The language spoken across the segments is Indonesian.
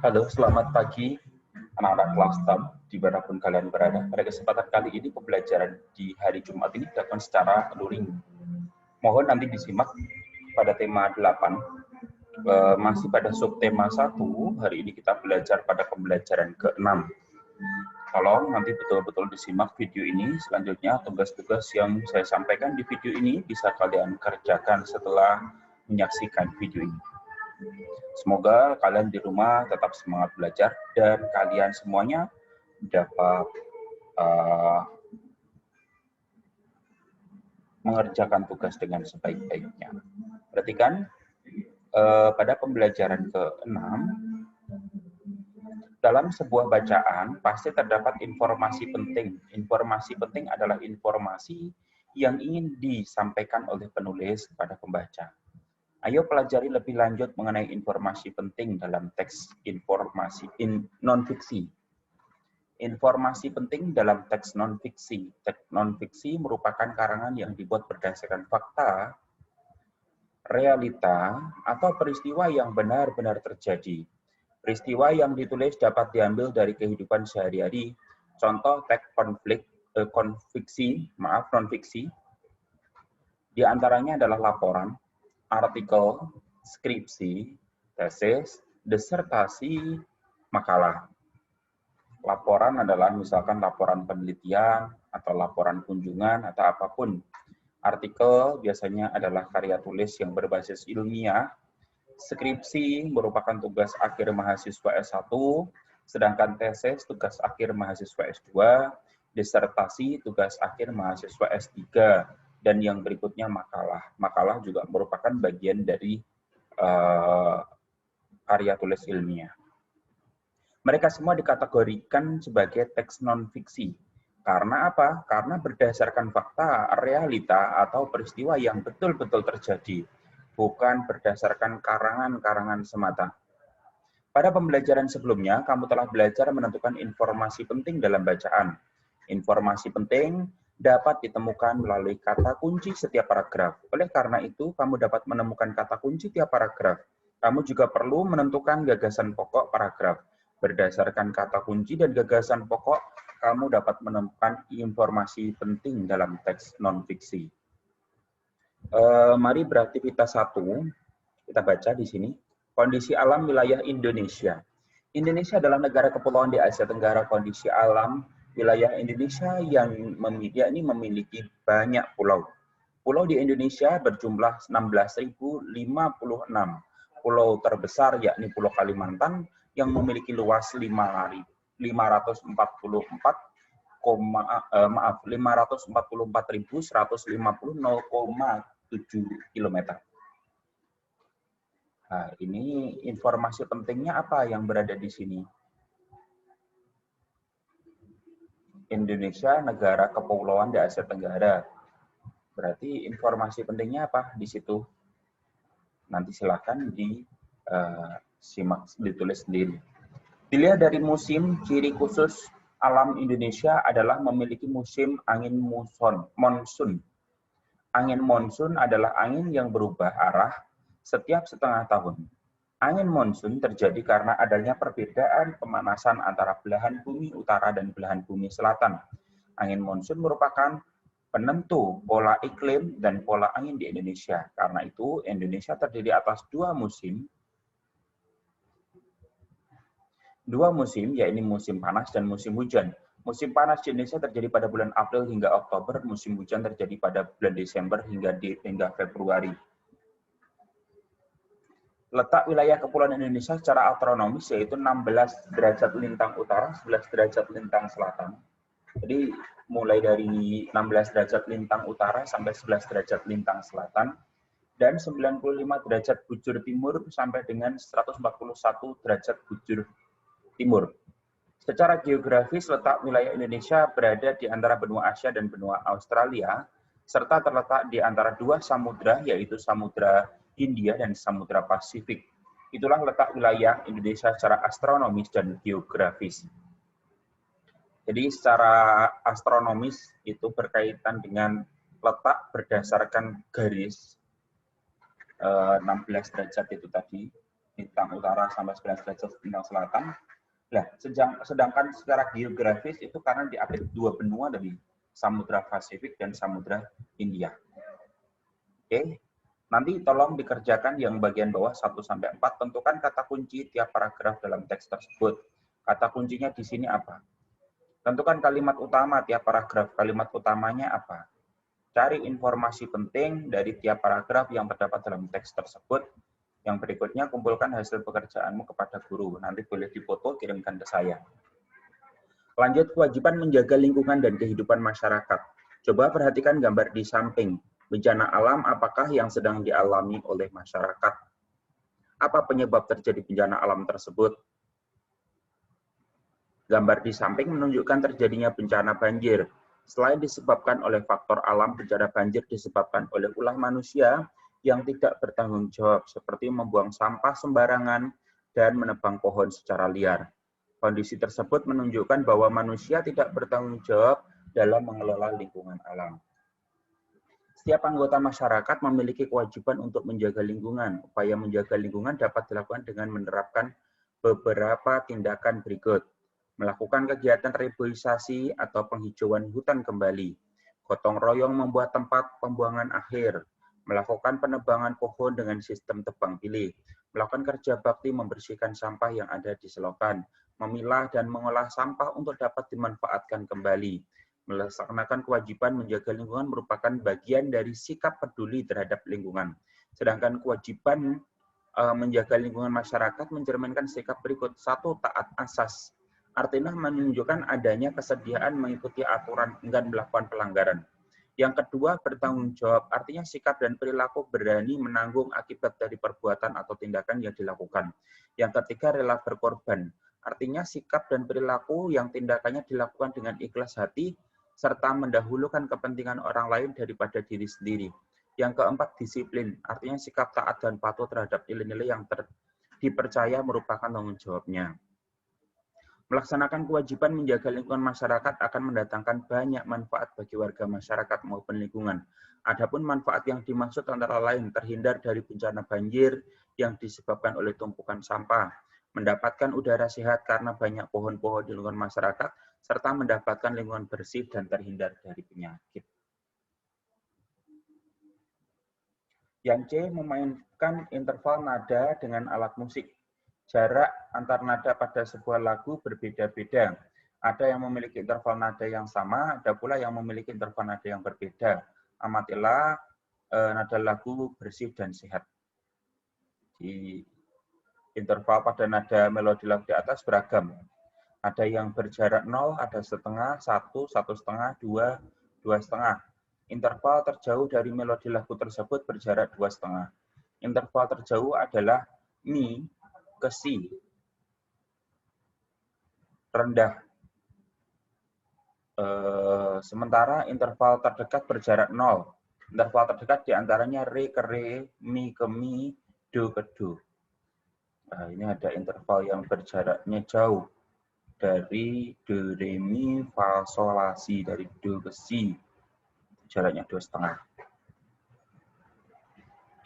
Halo, selamat pagi anak-anak kelas TAM dimanapun kalian berada. Pada kesempatan kali ini pembelajaran di hari Jumat ini dilakukan secara luring. Mohon nanti disimak pada tema 8. Masih pada subtema 1, hari ini kita belajar pada pembelajaran ke-6. Tolong nanti betul-betul disimak video ini. Selanjutnya tugas-tugas yang saya sampaikan di video ini bisa kalian kerjakan setelah menyaksikan video ini. Semoga kalian di rumah tetap semangat belajar dan kalian semuanya dapat mengerjakan tugas dengan sebaik-baiknya. Perhatikan, pada pembelajaran ke-6, dalam sebuah bacaan pasti terdapat informasi penting. Informasi penting adalah informasi yang ingin disampaikan oleh penulis kepada pembaca. Ayo pelajari lebih lanjut mengenai informasi penting dalam teks informasi non-fiksi. Informasi penting dalam teks non-fiksi. Teks non-fiksi merupakan karangan yang dibuat berdasarkan fakta, realita, atau peristiwa yang benar-benar terjadi. Peristiwa yang ditulis dapat diambil dari kehidupan sehari-hari. Contoh teks non-fiksi. Di antaranya adalah laporan, artikel, skripsi, tesis, disertasi, makalah. Laporan adalah misalkan laporan penelitian, atau laporan kunjungan, atau apapun. Artikel biasanya adalah karya tulis yang berbasis ilmiah. Skripsi merupakan tugas akhir mahasiswa S1, sedangkan tesis tugas akhir mahasiswa S2, disertasi tugas akhir mahasiswa S3. Dan yang berikutnya makalah. Makalah juga merupakan bagian dari karya tulis ilmiah. Mereka semua dikategorikan sebagai teks non-fiksi. Karena apa? Karena berdasarkan fakta, realita, atau peristiwa yang betul-betul terjadi. Bukan berdasarkan karangan-karangan semata. Pada pembelajaran sebelumnya, kamu telah belajar menentukan informasi penting dalam bacaan. Informasi penting dapat ditemukan melalui kata kunci setiap paragraf. Oleh karena itu, kamu dapat menemukan kata kunci tiap paragraf. Kamu juga perlu menentukan gagasan pokok paragraf. Berdasarkan kata kunci dan gagasan pokok, kamu dapat menemukan informasi penting dalam teks non-fiksi. Mari beraktivitas 1. Kita baca di sini. Kondisi alam wilayah Indonesia. Indonesia adalah negara kepulauan di Asia Tenggara. Kondisi alam wilayah Indonesia yang memiliki banyak pulau. Pulau di Indonesia berjumlah 16.056. Pulau terbesar yakni Pulau Kalimantan yang memiliki luas 544.150 km. Nah, ini informasi pentingnya apa yang berada di sini? Indonesia negara kepulauan di Asia Tenggara. Berarti informasi pentingnya apa di situ? Nanti silakan disimak, ditulis sendiri. Dilihat dari musim, ciri khusus alam Indonesia adalah memiliki musim angin monsun. Angin monsun adalah angin yang berubah arah setiap setengah tahun. Angin monsun terjadi karena adanya perbedaan pemanasan antara belahan bumi utara dan belahan bumi selatan. Angin monsun merupakan penentu pola iklim dan pola angin di Indonesia. Karena itu, Indonesia terdiri atas dua musim, yaitu musim panas dan musim hujan. Musim panas di Indonesia terjadi pada bulan April hingga Oktober, musim hujan terjadi pada bulan Desember hingga Februari. Letak wilayah kepulauan Indonesia secara astronomis yaitu 16 derajat lintang utara, 11 derajat lintang selatan. Jadi mulai dari 16 derajat lintang utara sampai 11 derajat lintang selatan dan 95 derajat bujur timur sampai dengan 141 derajat bujur timur. Secara geografis, letak wilayah Indonesia berada di antara benua Asia dan benua Australia, serta terletak di antara dua samudra, yaitu Samudra Hindia dan Samudra Pasifik. Itulah letak wilayah Indonesia secara astronomis dan geografis. Jadi secara astronomis itu berkaitan dengan letak berdasarkan garis 16 derajat itu tadi. lintang utara sampai 11 derajat lintang selatan. Nah, sedangkan secara geografis itu karena diapit dua benua dari Samudra Pasifik dan Samudra Hindia. Oke, nanti tolong dikerjakan yang bagian bawah 1-4, tentukan kata kunci tiap paragraf dalam teks tersebut. Kata kuncinya di sini apa? Tentukan kalimat utama tiap paragraf. Kalimat utamanya apa? Cari informasi penting dari tiap paragraf yang terdapat dalam teks tersebut. Yang berikutnya, kumpulkan hasil pekerjaanmu kepada guru. Nanti boleh difoto, kirimkan ke saya. Lanjut, kewajiban menjaga lingkungan dan kehidupan masyarakat. Coba perhatikan gambar di samping. Bencana alam apakah yang sedang dialami oleh masyarakat? Apa penyebab terjadi bencana alam tersebut? Gambar di samping menunjukkan terjadinya bencana banjir. Selain disebabkan oleh faktor alam, bencana banjir disebabkan oleh ulah manusia yang tidak bertanggung jawab, seperti membuang sampah sembarangan dan menebang pohon secara liar. Kondisi tersebut menunjukkan bahwa manusia tidak bertanggung jawab dalam mengelola lingkungan alam. Setiap anggota masyarakat memiliki kewajiban untuk menjaga lingkungan. Upaya menjaga lingkungan dapat dilakukan dengan menerapkan beberapa tindakan berikut. Melakukan kegiatan reboisasi atau penghijauan hutan kembali. Gotong royong membuat tempat pembuangan akhir. Melakukan penebangan pohon dengan sistem tebang pilih, melakukan kerja bakti membersihkan sampah yang ada di selokan, memilah dan mengolah sampah untuk dapat dimanfaatkan kembali. Melaksanakan kewajiban menjaga lingkungan merupakan bagian dari sikap peduli terhadap lingkungan. Sedangkan kewajiban menjaga lingkungan masyarakat mencerminkan sikap berikut. 1. Taat asas. Artinya menunjukkan adanya kesediaan mengikuti aturan dan melakukan pelanggaran. Yang kedua, bertanggung jawab, artinya sikap dan perilaku berani menanggung akibat dari perbuatan atau tindakan yang dilakukan. Yang ketiga, rela berkorban, artinya sikap dan perilaku yang tindakannya dilakukan dengan ikhlas hati, serta mendahulukan kepentingan orang lain daripada diri sendiri. Yang keempat, disiplin, artinya sikap taat dan patuh terhadap nilai-nilai yang dipercaya merupakan tanggung jawabnya. Melaksanakan kewajiban menjaga lingkungan masyarakat akan mendatangkan banyak manfaat bagi warga masyarakat maupun lingkungan. Adapun manfaat yang dimaksud antara lain terhindar dari bencana banjir yang disebabkan oleh tumpukan sampah, mendapatkan udara sehat karena banyak pohon-pohon di lingkungan masyarakat, serta mendapatkan lingkungan bersih dan terhindar dari penyakit. Yang C, memainkan interval nada dengan alat musik. Jarak antar nada pada sebuah lagu berbeda-beda. Ada yang memiliki interval nada yang sama, ada pula yang memiliki interval nada yang berbeda. Amatilah nada lagu bersih dan sehat. Di interval pada nada melodi lagu di atas beragam. Ada yang berjarak 0, ada setengah, 1, 1,5, 2, 2,5. Interval terjauh dari melodi lagu tersebut berjarak 2,5. Interval terjauh adalah mi ke si, rendah. Sementara interval terdekat berjarak 0. Interval terdekat diantaranya re ke re, mi ke mi, do ke do. Nah, ini ada interval yang berjaraknya jauh. Dari do, re, mi, fa, sol, la, si. Dari do ke si. Jaraknya 2,5.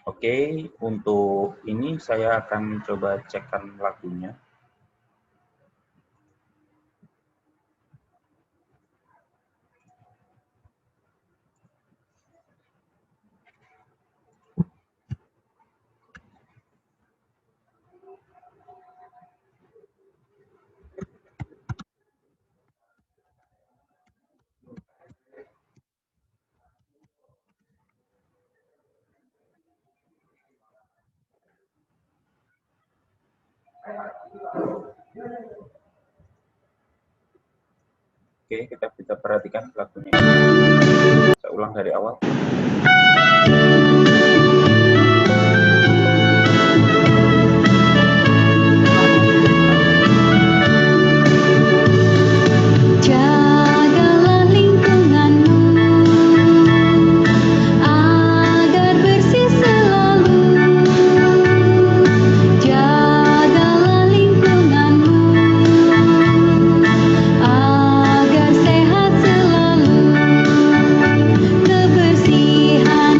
Oke, untuk ini saya akan coba cekkan lagunya. Oke, kita bisa perhatikan lagunya. Saya ulang dari awal. Kebersihan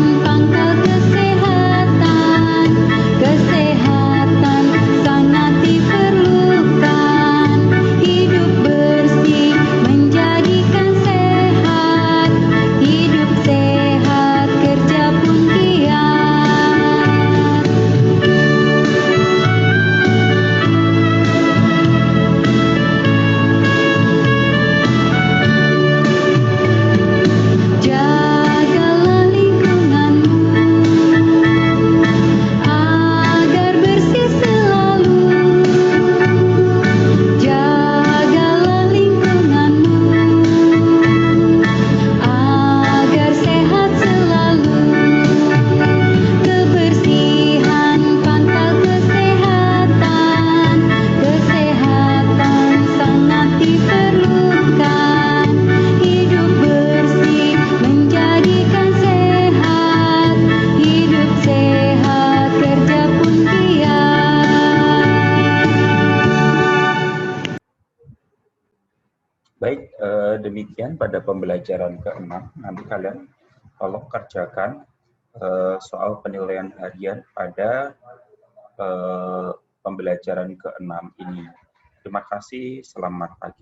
Baik, demikian pada pembelajaran ke-6. Nanti kalian tolong kerjakan soal penilaian harian pada pembelajaran ke-6 ini. Terima kasih, selamat pagi.